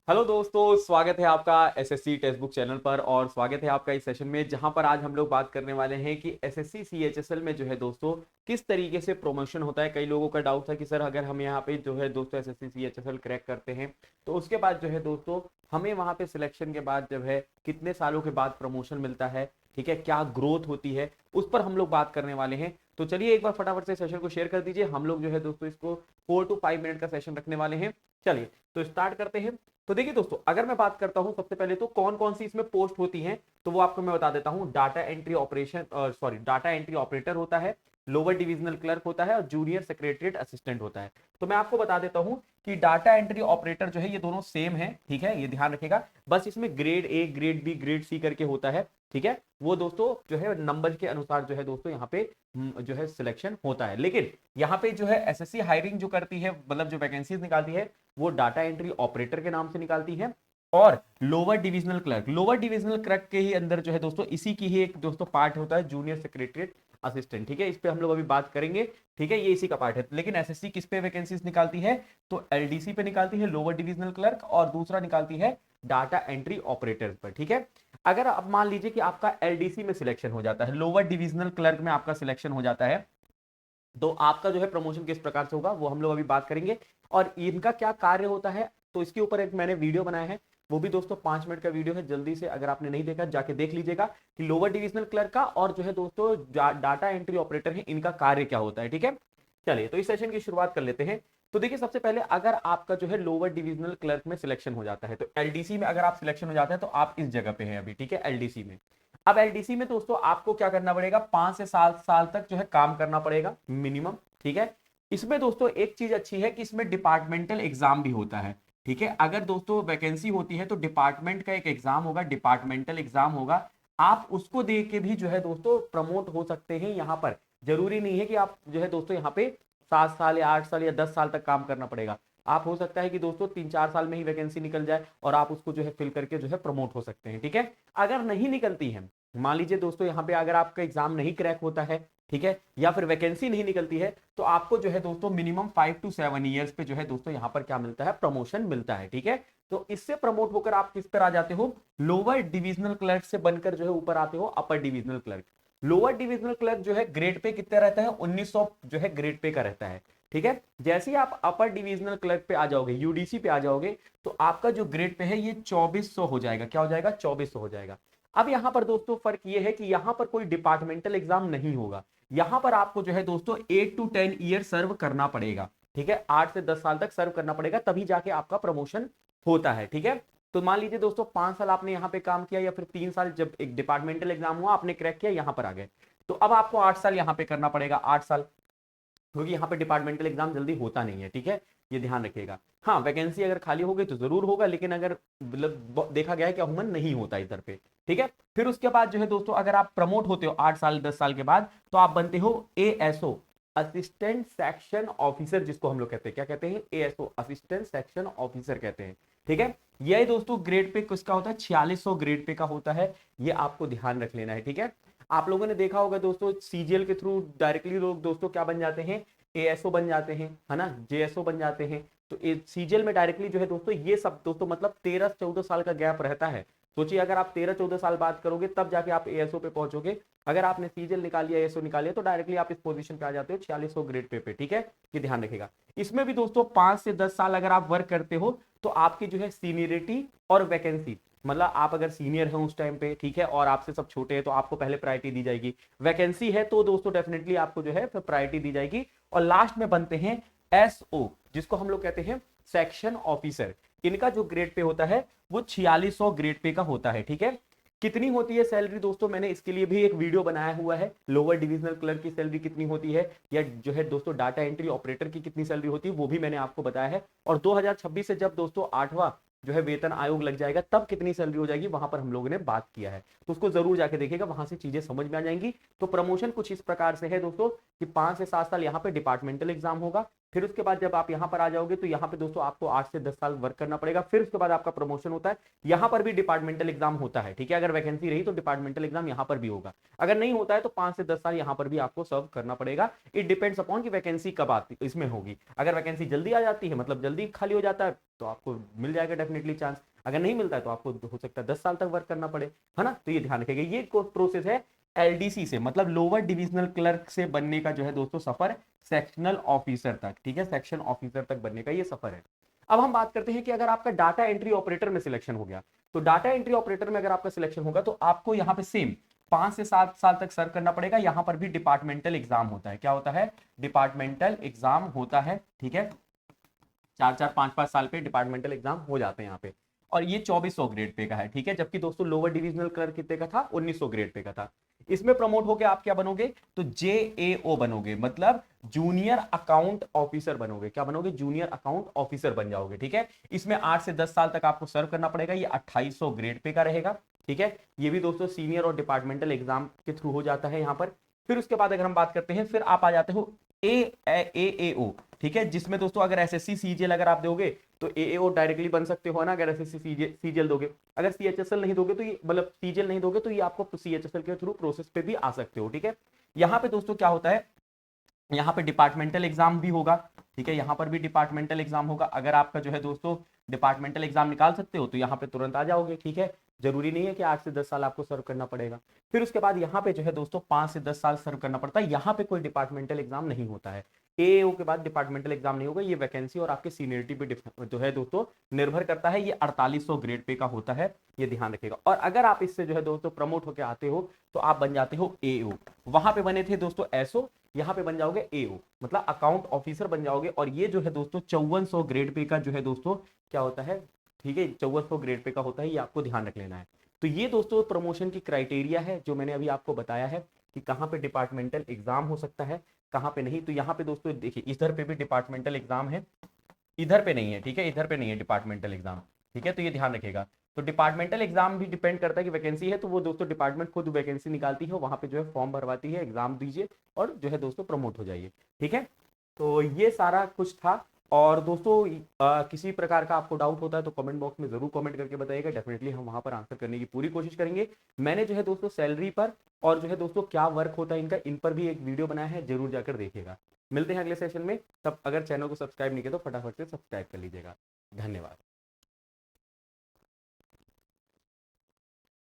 Hello दोस्तों, स्वागत है आपका एसएससी टेक्स्ट बुक चैनल पर और स्वागत है आपका इस सेशन में जहां पर आज हम लोग बात करने वाले हैं कि एसएससी सीएचएसएल में जो है दोस्तों किस तरीके से प्रमोशन होता है। कई लोगों का डाउट था कि सर अगर हम यहां पे जो है दोस्तों एसएससी सीएचएसएल क्रैक करते हैं तो उसके बाद जो है दोस्तों हमें वहां पे सिलेक्शन के बाद जो है कितने सालों के बाद प्रमोशन मिलता है, ठीक है, क्या ग्रोथ होती है, उस पर हम लोग बात करने वाले हैं। तो चलिए एक बार फटाफट से सेशन को शेयर कर दीजिए। हम लोग जो है दोस्तों इसको 4 to 5 मिनट का सेशन रखने वाले हैं। चलिए तो स्टार्ट करते हैं। तो देखिए दोस्तों, अगर मैं बात करता हूं सबसे पहले तो कौन कौन सी इसमें पोस्ट होती हैं, तो वो आपको मैं बता देता हूं। Data entry operation data entry operator होता है, लोअर डिविजनल क्लर्क होता है और जूनियर सेक्रेटरीट असिस्टेंट होता है। तो मैं आपको बता देता हूं कि डाटा एंट्री ऑपरेटर जो है ये दोनों सेम है, ठीक है, ये ध्यान रखेगा। बस इसमें grade A, grade B, grade C करके होता है, ठीक है। वो दोस्तों जो है नंबर के अनुसार जो है दोस्तों यहाँ पे जो है सिलेक्शन होता है। लेकिन यहाँ पे जो है एसएससी हायरिंग जो करती है, मतलब जो वैकेंसीज निकालती है, वो डाटा एंट्री ऑपरेटर के नाम से निकालती है। और लोअर डिविजनल क्लर्क के ही अंदर जो है दोस्तों इसी की ही एक दोस्तों पार्ट होता है जूनियर सेक्रेटरीट असिस्टेंट, ठीक है। इस पे हम लोग अभी बात करेंगे, ठीक है, ये इसी का पार्ट है। लेकिन एसएससी किस पे वैकेंसीज निकालती है, तो एलडीसी पे निकालती है, लोअर डिविजनल क्लर्क, और दूसरा निकालती है डाटा एंट्री ऑपरेटर पर, ठीक है। अगर आप मान लीजिए कि आपका एलडीसी में सिलेक्शन हो जाता है, लोअर डिविजनल क्लर्क में आपका सिलेक्शन हो जाता है, तो आपका जो है प्रमोशन किस प्रकार से होगा वो हम लोग अभी बात करेंगे। और इनका क्या कार्य होता है तो इसके ऊपर एक मैंने वीडियो बनाया है, वो भी दोस्तों 5 मिनट का वीडियो है। जल्दी से अगर आपने नहीं देखा जाके देख लीजिएगा कि लोअर डिविजनल क्लर्क का और जो है दोस्तों डाटा एंट्री ऑपरेटर है, इनका कार्य क्या होता है, ठीक है। चलिए तो इस सेशन की शुरुआत कर लेते हैं। तो देखिए सबसे पहले अगर आपका जो है लोअर डिविजनल क्लर्क में सिलेक्शन हो जाता है, तो एलडीसी में अगर आप सिलेक्शन हो जाते हैं तो आप इस जगह पे हैं अभी, ठीक है, एलडीसी में। अब एलडीसी में दोस्तों आपको क्या करना पड़ेगा, 5 से 7 साल तक जो है काम करना पड़ेगा मिनिमम, ठीक है। इसमें दोस्तों एक चीज अच्छी है कि इसमें डिपार्टमेंटल एग्जाम भी होता है, ठीक है। अगर दोस्तों वैकेंसी होती है तो डिपार्टमेंट का एक एग्जाम होगा, डिपार्टमेंटल एग्जाम होगा। आप उसको दे के भी जो है दोस्तों प्रमोट हो सकते हैं यहाँ पर। जरूरी नहीं है कि आप जो है दोस्तों यहाँ पे 7 साल या 8 साल या 10 साल तक काम करना पड़ेगा। आप हो सकता है कि दोस्तों 3-4 साल में ही वैकेंसी निकल जाए और आप उसको जो है फिल करके जो है प्रमोट हो सकते हैं, ठीक है। अगर नहीं निकलती है, मान लीजिए दोस्तों यहाँ पे अगर आपका एग्जाम नहीं क्रैक होता है, ठीक है, या फिर वैकेंसी नहीं निकलती है, तो आपको जो है दोस्तों मिनिमम 5 to 7 ईयर्स पे जो है दोस्तों यहाँ पर क्या मिलता है, प्रमोशन मिलता है, ठीक है। तो इससे प्रमोट होकर आप किस पर आ जाते हो, लोअर डिविजनल क्लर्क से बनकर जो है ऊपर आते हो upper divisional clerk. Lower divisional clerk जो है ग्रेड पे कितना रहता है, 1900 जो है ग्रेड पे का रहता है, ठीक है। जैसे ही आप अपर डिविजनल क्लर्क पे आ जाओगे, यूडीसी पे आ जाओगे, तो आपका जो ग्रेड पे है ये 2400 हो जाएगा। क्या हो जाएगा, 2400 हो जाएगा। अब यहां पर दोस्तों फर्क ये है कि यहां पर कोई डिपार्टमेंटल एग्जाम नहीं होगा। यहां पर आपको जो है दोस्तों 8 to 10 ईयर सर्व करना पड़ेगा, ठीक है, 8 से 10 साल तक सर्व करना पड़ेगा, तभी जाके आपका प्रमोशन होता है, ठीक है। तो मान लीजिए दोस्तों 5 साल आपने यहाँ पे काम किया या फिर 3 साल, जब एक डिपार्टमेंटल एग्जाम हुआ आपने क्रैक किया, यहां पर आ गए, तो अब आपको 8 साल यहाँ पे करना पड़ेगा, 8 साल, क्योंकि यहाँ पे डिपार्टमेंटल एग्जाम जल्दी होता नहीं है, ठीक है, ये ध्यान रखिएगा। हाँ, वैकेंसी अगर खाली हो गई तो जरूर होगा, लेकिन अगर मतलब देखा गया है कि अमूमन नहीं होता इधर पे, ठीक है। फिर उसके बाद जो है दोस्तों अगर आप प्रमोट होते हो 8 साल 10 साल के बाद, तो आप बनते हो एएसओ, असिस्टेंट सेक्शन ऑफिसर, जिसको हम लोग कहते हैं, क्या कहते हैं, एएसओ, असिस्टेंट सेक्शन ऑफिसर कहते हैं, ठीक है। ये दोस्तों ग्रेड पे किसका होता है, 4600 ग्रेड पे का होता है, ये आपको ध्यान रख लेना है, ठीक है। आप लोगों ने देखा होगा दोस्तों सीजीएल के थ्रू डायरेक्टली लोग दोस्तों क्या बन जाते हैं, एएसओ बन जाते हैं, है ना, जेएसओ बन जाते हैं। तो सीजीएल में डायरेक्टली जो है दोस्तों ये सब दोस्तों मतलब 13-14 साल का गैप रहता है। सोचिए अगर आप 13-14 साल बात करोगे तब जाके आप एएसओ पे पहुंचोगे। अगर आपने सीजीएल निकाल लिया, एएसओ निकाल लिया, तो डायरेक्टली आप इस पोजीशन पे आ जाते हो 4600 ग्रेड पे, ठीक है, ये ध्यान रखेगा। इसमें भी दोस्तों 5 से 10 साल अगर आप वर्क करते हो तो आपकी जो है सीनियरिटी और वैकेंसी, मतलब आप अगर सीनियर हैं उस टाइम पे, ठीक है, और आपसे सब छोटे हैं तो आपको पहले प्रायोरिटी दी जाएगी। वैकेंसी है तो दोस्तों डेफिनेटली आपको जो है फिर प्रायोरिटी दी जाएगी। और लास्ट में बनते हैं एसओ, जिसको हम लोग कहते हैं सेक्शन ऑफिसर। इनका जो ग्रेड पे होता है वो 4600 ग्रेड पे का होता है, ठीक है। कितनी होती है सैलरी दोस्तों, मैंने इसके लिए भी एक वीडियो बनाया हुआ है, लोअर डिविजनल क्लर्क की सैलरी कितनी होती है, या जो है दोस्तों डाटा एंट्री ऑपरेटर की कितनी सैलरी होती है, वो भी मैंने आपको बताया है। और 2026 से जब दोस्तों 8वां जो है वेतन आयोग लग जाएगा तब कितनी सैलरी हो जाएगी, वहां पर हम लोगों ने बात किया है, तो उसको जरूर जाके देखिएगा, वहां से चीजें समझ में आ जाएंगी। तो प्रमोशन कुछ इस प्रकार से है दोस्तों कि 5 से 7 साल यहाँ पे डिपार्टमेंटल एग्जाम होगा, फिर उसके बाद जब आप यहाँ पर आ जाओगे तो यहाँ पे दोस्तों आपको 8 से 10 साल वर्क करना पड़ेगा। फिर उसके बाद आपका प्रमोशन होता है। यहाँ पर भी डिपार्टमेंटल एग्जाम होता है, ठीक है। अगर वैकेंसी रही तो डिपार्टमेंटल एग्जाम यहाँ पर भी होगा। अगर नहीं होता है तो 5 से 10 साल यहाँ पर भी आपको सर्व करना पड़ेगा। इट डिपेंड्स अपॉन कि वैकेंसी कब आती इसमें होगी। अगर वैकेंसी जल्दी आ जाती है, मतलब जल्दी खाली हो जाता है, तो आपको मिल जाएगा डेफिनेटली चांस। अगर नहीं मिलता है तो आपको हो सकता है 10 साल तक वर्क करना पड़े, है ना। तो ये ध्यान रखिएगा, ये प्रोसेस है एलडीसी से, मतलब लोअर डिविजनल क्लर्क से बनने का जो है दोस्तों सफर सेक्शनल ऑफिसर तक, ठीक है, सेक्शन ऑफिसर तक बनने का ये सफर है। अब हम बात करते हैं कि अगर आपका डाटा एंट्री ऑपरेटर में सिलेक्शन हो गया, तो डाटा एंट्री ऑपरेटर में अगर आपका सिलेक्शन होगा तो आपको यहाँ पे सेम 5 से 7 साल तक सर्व करना पड़ेगा। यहां पर भी डिपार्टमेंटल एग्जाम होता है। क्या होता है? डिपार्टमेंटल एग्जाम होता है, ठीक है। 4-4 5-5 साल पे डिपार्टमेंटल एग्जाम हो जाते हैं यहाँ पे। और ये 2400 ग्रेड पे का है, ठीक है। जबकि दोस्तों लोअर डिविजनल क्लर्क कितने का था? 1900 ग्रेड पे का था। इसमें प्रमोट होके आप क्या बनोगे? तो जेएओ बनोगे, मतलब जूनियर अकाउंट ऑफिसर बनोगे। क्या बनोगे? जूनियर अकाउंट ऑफिसर बन जाओगे, ठीक है। इसमें 8 से 10 साल तक आपको सर्व करना पड़ेगा। ये 2800 ग्रेड पे का रहेगा, ठीक है। ये भी दोस्तों सीनियर और डिपार्टमेंटल एग्जाम के थ्रू हो जाता है यहाँ पर। फिर उसके बाद अगर हम बात करते हैं, फिर आप आ जाते हो एएओ, ठीक है, जिसमें दोस्तों अगर एसएससी सीजीएल अगर आप दोगे तो एएओ डायरेक्टली बन सकते हो ना, अगर एसएससी सीजीएल दोगे। अगर सीएचएसएल नहीं दोगे तो ये, मतलब सीजीएल नहीं दोगे तो ये आपको सीएचएसएल के थ्रू प्रोसेस पे भी आ सकते हो, ठीक है। यहाँ पे दोस्तों क्या होता है, यहाँ पे डिपार्टमेंटल एग्जाम भी होगा, ठीक है। यहाँ पर भी डिपार्टमेंटल एग्जाम होगा। अगर आपका जो है दोस्तों डिपार्टमेंटल एग्जाम निकाल सकते हो तो यहाँ पे तुरंत आ जाओगे, ठीक है। जरूरी नहीं है कि 8 से 10 साल आपको सर्व करना पड़ेगा। फिर उसके बाद यहाँ पे जो है दोस्तों 5 से 10 साल सर्व करना पड़ता है। यहाँ पे कोई डिपार्टमेंटल एग्जाम नहीं होता है। एओ के बाद डिपार्टमेंटल एग्जाम नहीं होगा। ये वैकेंसी और आपके सीनियरिटी पे जो है दोस्तों निर्भर करता है। ये 4800 ग्रेड पे का होता है, ये ध्यान रखिएगा। और अगर आप इससे जो है दोस्तों प्रमोट होकर आते हो तो आप बन जाते हो एओ। वहां पे बने थे दोस्तों एसओ, यहाँ पे बन जाओगे एओ, मतलब अकाउंट ऑफिसर बन जाओगे। और ये जो है दोस्तों 5400 ग्रेड पे का जो है दोस्तों क्या होता है, ठीक है, 5400 ग्रेड पे का होता है। ये आपको ध्यान रख लेना है। तो ये दोस्तों प्रमोशन की क्राइटेरिया है जो मैंने अभी आपको बताया है कि कहाँ पे डिपार्टमेंटल एग्जाम हो सकता है, कहाँ पे नहीं। तो यहाँ पे दोस्तों देखिए, इधर पे भी डिपार्टमेंटल एग्जाम है, इधर पे नहीं है, ठीक है, इधर पे नहीं है डिपार्टमेंटल एग्जाम, ठीक है। तो ये ध्यान रखेगा। तो डिपार्टमेंटल एग्जाम भी डिपेंड करता है कि वैकेंसी है तो वो दोस्तों डिपार्टमेंट खुद वैकेंसी निकालती है, वहां पे जो है फॉर्म भरवाती है, एग्जाम दीजिए और जो है दोस्तों प्रमोट हो जाइए, ठीक है। तो ये सारा कुछ था। और दोस्तों किसी प्रकार का आपको डाउट होता है तो कमेंट बॉक्स में जरूर कमेंट करके बताइएगा। डेफिनेटली हम वहां पर आंसर करने की पूरी कोशिश करेंगे। मैंने जो है दोस्तों सैलरी पर और जो है दोस्तों क्या वर्क होता है इनका, इन पर भी एक वीडियो बनाया है, जरूर जाकर देखिएगा। मिलते हैं अगले सेशन में। तब अगर चैनल को सब्सक्राइब नहीं किया तो फटाफट से सब्सक्राइब कर लीजिएगा। धन्यवाद।